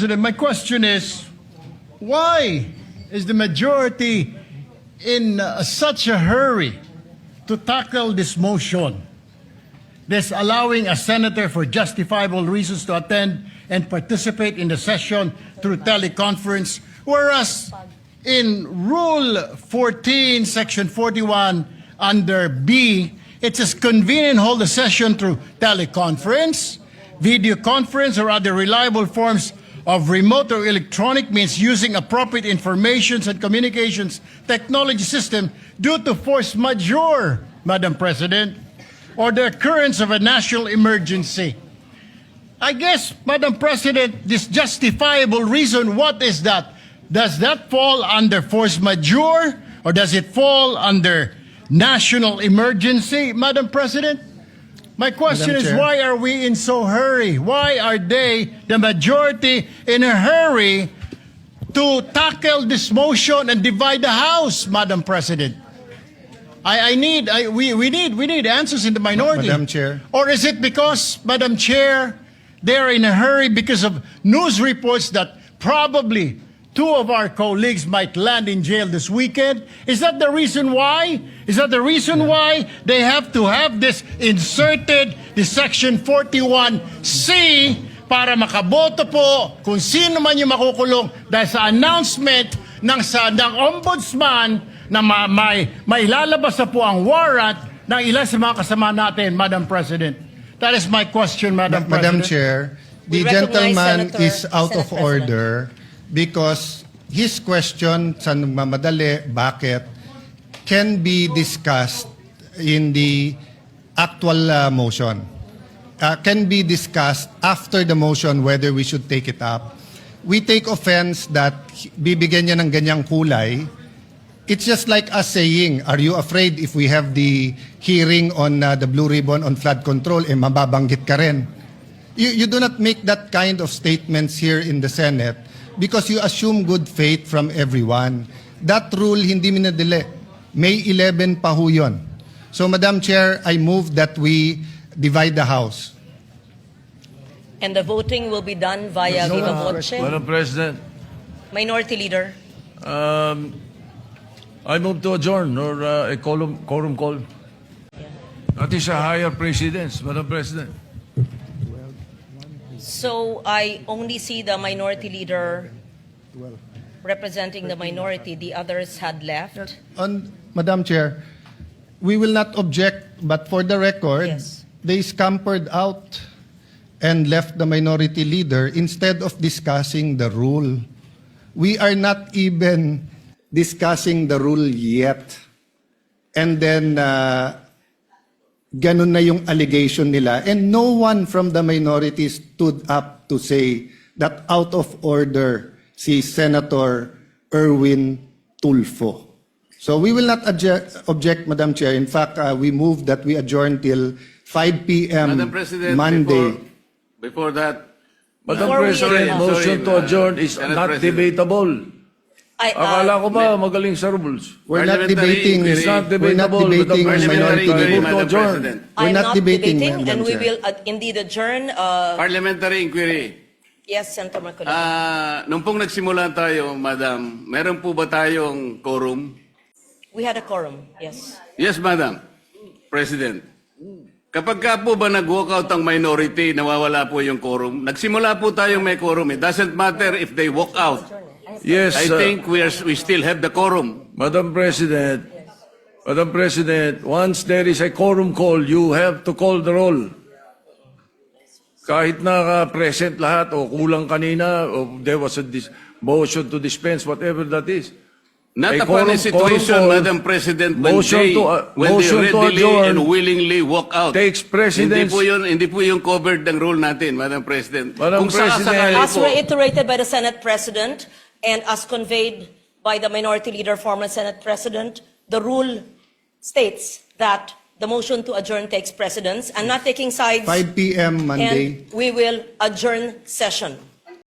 President, my question is, why is the majority in such a hurry to tackle this motion? This allowing a senator for justifiable reasons to attend and participate in the session through teleconference, whereas in Rule 14, Section 41, under B, it says convene and hold a session through teleconference, video conference, or other reliable forms of remote or electronic means using appropriate information and communications technology system due to force majeure, Madam President, or the occurrence of a national emergency. I guess, Madam President, this justifiable reason, what is that? Does that fall under force majeure or does it fall under national emergency, Madam President? My question is, why are we in so hurry? Why are they, the majority, in a hurry to tackle this motion and divide the House, Madam President? We need answers in the minority. Madam Chair. Or is it because, Madam Chair, they're in a hurry because of news reports that probably two of our colleagues might land in jail this weekend? Is that the reason why? Is that the reason why they have to have this inserted, the Section 41C, para makaboto po kung sino man yung makukulong dahil sa announcement ng Ombudsman na may lalabas na po ang warrant ng ilan sa mga kasama natin, Madam President? That is my question, Madam President. Madam Chair, the gentleman is out of order because his question sa nagmamadali, bakit, can be discussed in the actual motion. Can be discussed after the motion whether we should take it up. We take offense that bibigyan niya ng ganyang kulay. It's just like us saying, are you afraid if we have the hearing on the Blue Ribbon on flood control, mababanggit ka rin? You do not make that kind of statements here in the Senate because you assume good faith from everyone. That rule hindi minadali. May 11 pa ho yun. So, Madam Chair, I move that we divide the House. And the voting will be done via viva voce. Madam President, Minority Leader. I move to adjourn or a quorum call. That is a higher precedence, Madam President. So I only see the Minority Leader representing the minority. The others had left. Madam Chair, we will not object, but for the record, Yes. they scampered out and left the minority leader instead of discussing the rule. We are not even discussing the rule yet. And then, ganun na yung allegation nila. And no one from the minority stood up to say that out of order si Senator Erwin Tulfo. So we will not object, Madam Chair. In fact, we move that we adjourn till 5 p.m. Madam President, Monday. before that, Madam Before we President, adjourn. motion to adjourn is Senate not President. debatable. Akala ko ba may- magaling sa rules? We're not Parliamentary debating. It's not We're not debatable, debating Madam minority Parliamentary President. inquiry, Move to Madam adjourn. President. We're I'm not not debating, debating, Madam and we Chair. will indeed adjourn. Parliamentary inquiry. Yes, Senator Marcoleta. Nung pong nagsimula tayo, Madam, meron po ba tayong quorum? We had a quorum, yes. Yes, Madam President. Kapag ka po ba nag-walkout ang minority, nawawala po yung quorum? Nagsimula po tayong may quorum. It doesn't matter if they walk out. Yes, I think we still have the quorum. Madam President, once there is a quorum call, you have to call the roll. Kahit naka-present lahat o kulang kanina o there was a motion to dispense, whatever that is. Not A upon a quorum situation, call, Madam President, when motion they, to- when they motion to readily adjourn and willingly walk out. takes precedence. Hindi po yung covered ng rule natin, Madam President. Madam Kung sakasakali President. As po, reiterated by the Senate President and as conveyed by the Minority Leader, former Senate President, the rule states that the motion to adjourn takes precedence. I'm not taking sides. 5 p.m. Monday. And we will adjourn session.